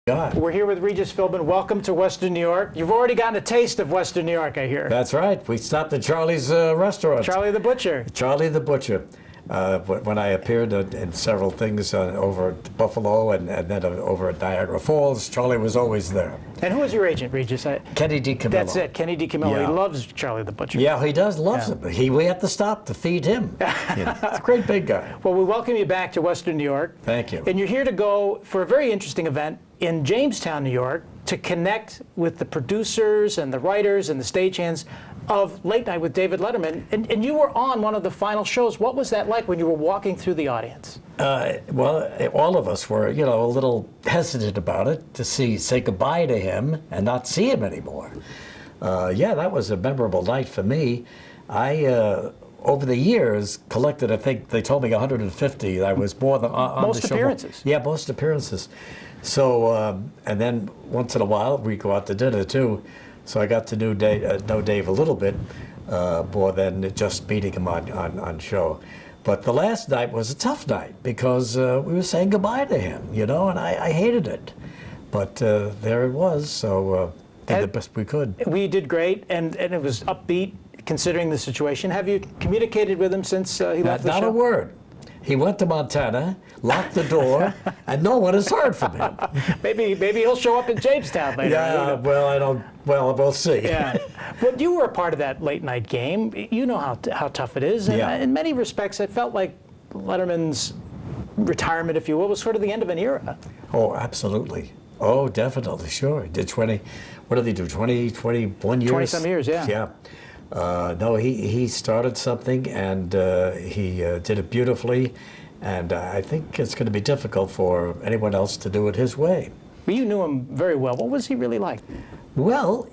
God. We're here with Regis Philbin. Welcome to Western New York. You've already gotten a taste of Western New York, I hear. That's right. We stopped at Charlie's restaurant. Charlie the Butcher. Charlie the Butcher. When I appeared in several things over at Buffalo and then over at Niagara Falls, Charlie was always there. And who was your agent, Regis? Kenny DiCamillo. That's it, Kenny DiCamillo. Yeah. He loves Charlie the Butcher. Yeah, he does. Loves him. We had to stop to feed him. He's a great big guy. Well, we welcome you back to Western New York. Thank you. And you're here to go for a very interesting event in Jamestown, New York, to connect with the producers and the writers and the stagehands of Late Night with David Letterman. And you were on one of the final shows. What was that like when you were walking through the audience? Well, all of us were, a little hesitant about it to say goodbye to him and not see him anymore. Yeah, that was a memorable night for me. I, over the years, collected, I think they told me 150. I was more than on most the show. Appearances. Yeah, most appearances. So, and then once in a while, we go out to dinner too. So I got to know Dave a little bit more than just meeting him on show. But the last night was a tough night because we were saying goodbye to him, and I hated it. But there it was, so did the best we could. We did great, and it was upbeat considering the situation. Have you communicated with him since he left the show? Not a word. He went to Montana, locked the door, and no one has heard from him. Maybe he'll show up in Jamestown later. Yeah, we'll see. Yeah, but you were a part of that late night game. You know how tough it is. And yeah. In many respects, it felt like Letterman's retirement, if you will, was sort of the end of an era. Oh, absolutely. Oh, definitely, sure. He did 20, what did he do, 21 years? 20-some years, yeah. Yeah. No, he started something, and he did it beautifully, and I think it's going to be difficult for anyone else to do it his way. Well, you knew him very well. What was he really like? Well,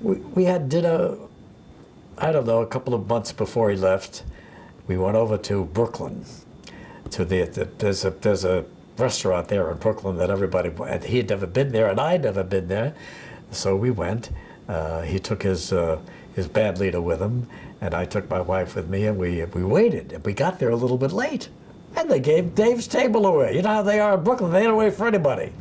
we had dinner, I don't know, a couple of months before he left. We went over to Brooklyn, to there's a restaurant there in Brooklyn that everybody, and he had never been there, and I'd never been there, so we went. He took his band leader with him, and I took my wife with me, and we waited. And we got there a little bit late, and they gave Dave's table away. You know how they are in Brooklyn; they ain't away for anybody.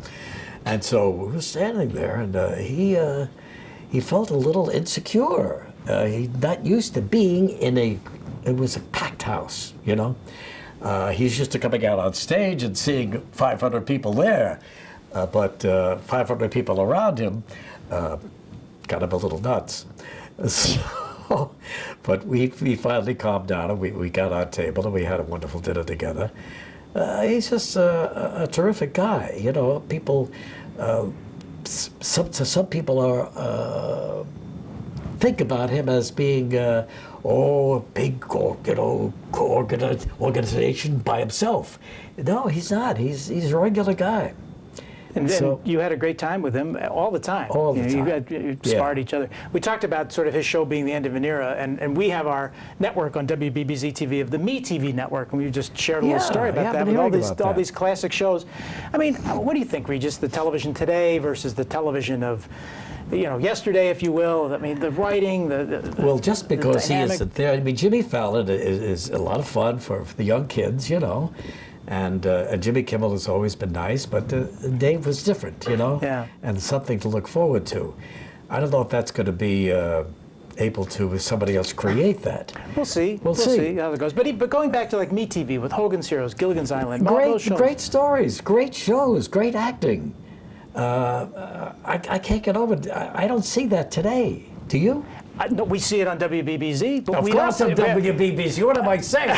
And so we were standing there, and he felt a little insecure. He's not used to being it was a packed house, He's used to coming out on stage and seeing 500 people there, but 500 people around him. Got him a little nuts. So, but we finally calmed down, and we got our table, and we had a wonderful dinner together. He's just a terrific guy. People, some people are think about him as being a big organization by himself. No, he's not. He's a regular guy. And then you had a great time with him all the time. All the time. You sparred each other. We talked about sort of his show being the end of an era, and we have our network on WBBZ-TV of the MeTV network, and we just shared a little story about that with all these classic shows. I mean, what do you think, Regis, the television today versus the television of, yesterday, if you will? I mean, the writing, well, just because he dynamic. isn't there. I mean, Jimmy Fallon is a lot of fun for the young kids, And Jimmy Kimmel has always been nice, but Dave was different, Yeah. And something to look forward to. I don't know if that's going to be able to somebody else create that. We'll see. We'll see how it goes. But going back to like MeTV with Hogan's Heroes, Gilligan's Island, all those shows. Great stories, great shows, great acting. I can't get over it. I don't see that today. Do you? No, we see it on WBBZ, but of course on WBBZ. What am I saying?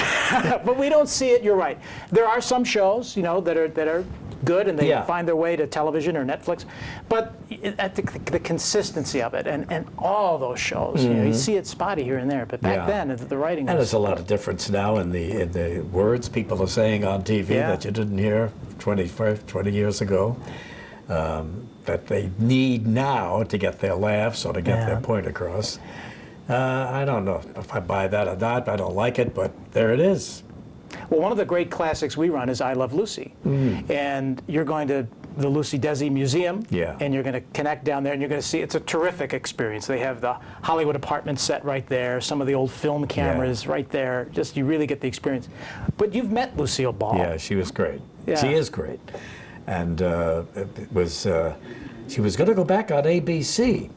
But we don't see it. You're right. There are some shows, that are good, and they find their way to television or Netflix. But at the consistency of it, and all those shows, you see it spotty here and there. But back then, the writing. And was, there's a lot of difference now in the words people are saying on TV that you didn't hear 20 years ago. That they need now to get their laughs or to get their point across. I don't know if I buy that or not. I don't like it, but there it is. Well, one of the great classics we run is I Love Lucy. And you're going to the Lucy Desi Museum, and you're going to connect down there, and you're going to see, it's a terrific experience. They have the Hollywood apartment set right there, some of the old film cameras right there. You really get the experience. But you've met Lucille Ball. Yeah, she was great. She is great. and it was she was going to go back on ABC.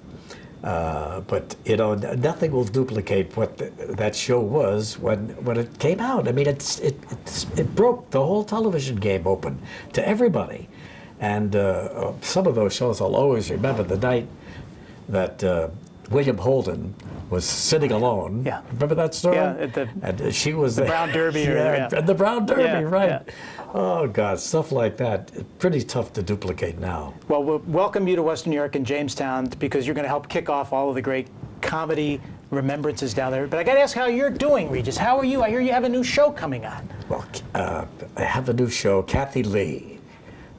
But you know, nothing will duplicate what that show was when it came out. I mean, it broke the whole television game open to everybody, and some of those shows I'll always remember. The night that William Holden was sitting alone. Yeah. Remember that story? Yeah. And she was the Brown Derby. Yeah, Yeah. the Brown Derby, Yeah, right? yeah. Oh God, stuff like that. Pretty tough to duplicate now. Well, we'll welcome you to Western New York and Jamestown because you're going to help kick off all of the great comedy remembrances down there. But I got to ask how you're doing, Regis. How are you? I hear you have a new show coming on. Well, I have a new show, Kathy Lee,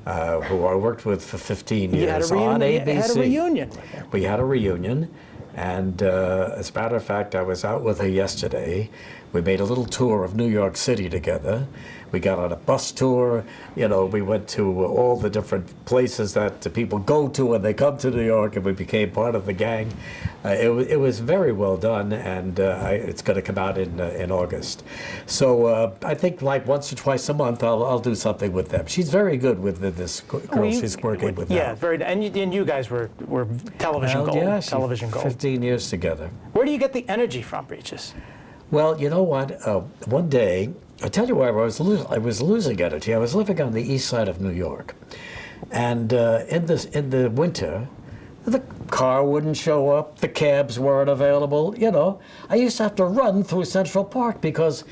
who I worked with for 15 years on ABC. You had a reunion with her. We had a reunion, and as a matter of fact, I was out with her yesterday. We made a little tour of New York City together. We got on a bus tour. You know, we went to all the different places that the people go to when they come to New York, and we became part of the gang. It was very well done, and it's going to come out in August. So I think like once or twice a month, I'll do something with them. She's very good with this girl she's working with now. Yeah, very. And you guys were television gold. Yeah, television gold. 15 years together. Where do you get the energy from, Regis? Well, you know what? One day, I'll tell you where I was losing energy. I was living on the east side of New York. And in the winter, the car wouldn't show up, the cabs weren't available, you know. I used to have to run through Central Park because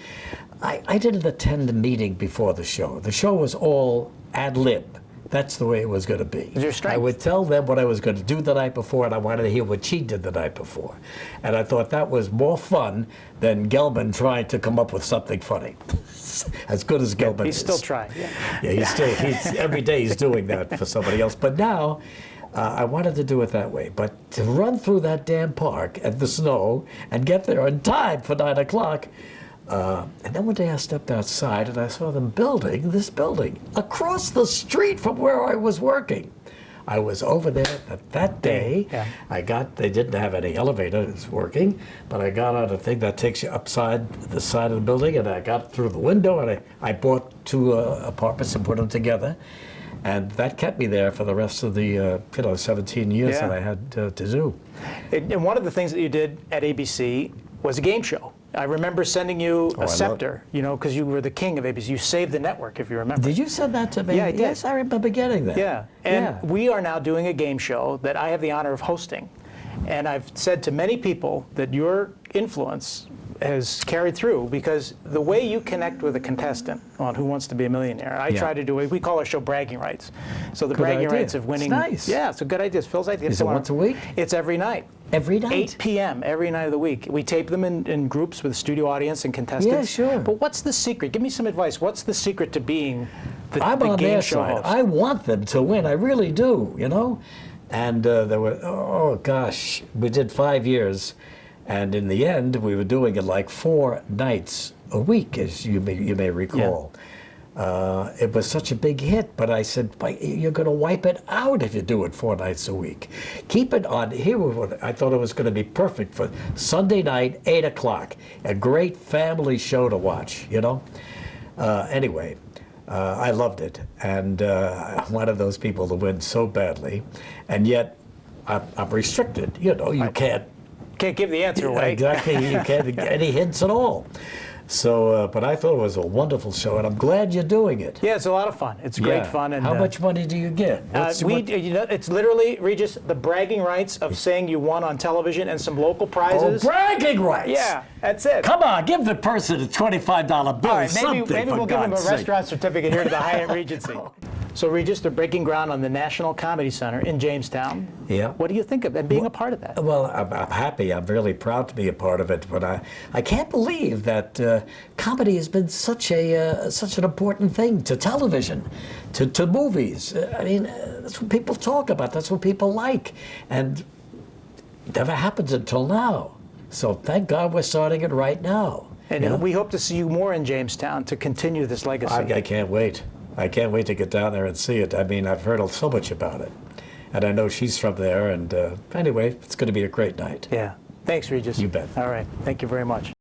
I didn't attend the meeting before the show. The show was all ad lib. That's the way it was going to be. Your strength. I would tell them what I was going to do the night before, and I wanted to hear what she did the night before. And I thought that was more fun than Gelman trying to come up with something funny. As good as Gelman is. He's still trying. Yeah, he's every day he's doing that for somebody else. But now, I wanted to do it that way. But to run through that damn park at the snow and get there in time for 9 o'clock, and then one day I stepped outside and I saw them building this building across the street from where I was working. I was over there that day. Yeah. They didn't have any elevators working, but I got on a thing that takes you upside the side of the building, and I got through the window, and I bought 2 apartments and put them together. And that kept me there for the rest of the 17 years that I had to do. And one of the things that you did at ABC was a game show. I remember sending you a scepter, because you were the king of ABC. You saved the network, if you remember. Did you send that to me? Yeah, I did. Yes, I remember getting that. Yeah, and we are now doing a game show that I have the honor of hosting. And I've said to many people that your influence has carried through because the way you connect with a contestant on Who Wants to Be a Millionaire, I try to do it. We call our show bragging rights. So the bragging rights of winning. It's nice. Yeah, it's a good idea. It's Phil's idea. Is it once a week? It's every night. Every night? 8 p.m. every night of the week. We tape them in groups with studio audience and contestants. Yeah, sure. But what's the secret? Give me some advice. What's the secret to being the I'm on game their show side. host? I want them to win. I really do, And there were, oh gosh, we did 5 years. And in the end, we were doing it like 4 nights a week, as you may recall. Yeah. It was such a big hit, but I said, you're going to wipe it out if you do it 4 nights a week. Keep it on. I thought it was going to be perfect for Sunday night, 8 o'clock. A great family show to watch, Anyway, I loved it. And I'm one of those people to win so badly. And yet, I'm restricted. You can't give the answer away. Exactly, you can't get any hints at all. So, but I thought it was a wonderful show, and I'm glad you're doing it. Yeah, it's a lot of fun. It's great fun. And how much money do you get? It's literally, Regis, the bragging rights of saying you won on television and some local prizes. Oh, bragging rights! Yeah, that's it. Come on, give the person a $25 bill. All right, maybe we'll give him a sake. restaurant certificate here to the Hyatt Regency. So, Regis, they're breaking ground on the National Comedy Center in Jamestown. Yeah. What do you think of and being a part of that? Well, I'm happy. I'm really proud to be a part of it. But I can't believe that comedy has been such an important thing to television, to movies. I mean, that's what people talk about. That's what people like. And it never happens until now. So thank God we're starting it right now. And we hope to see you more in Jamestown to continue this legacy. I can't wait. I can't wait to get down there and see it. I mean, I've heard so much about it. And I know she's from there. And anyway, it's going to be a great night. Yeah. Thanks, Regis. You bet. All right. Thank you very much.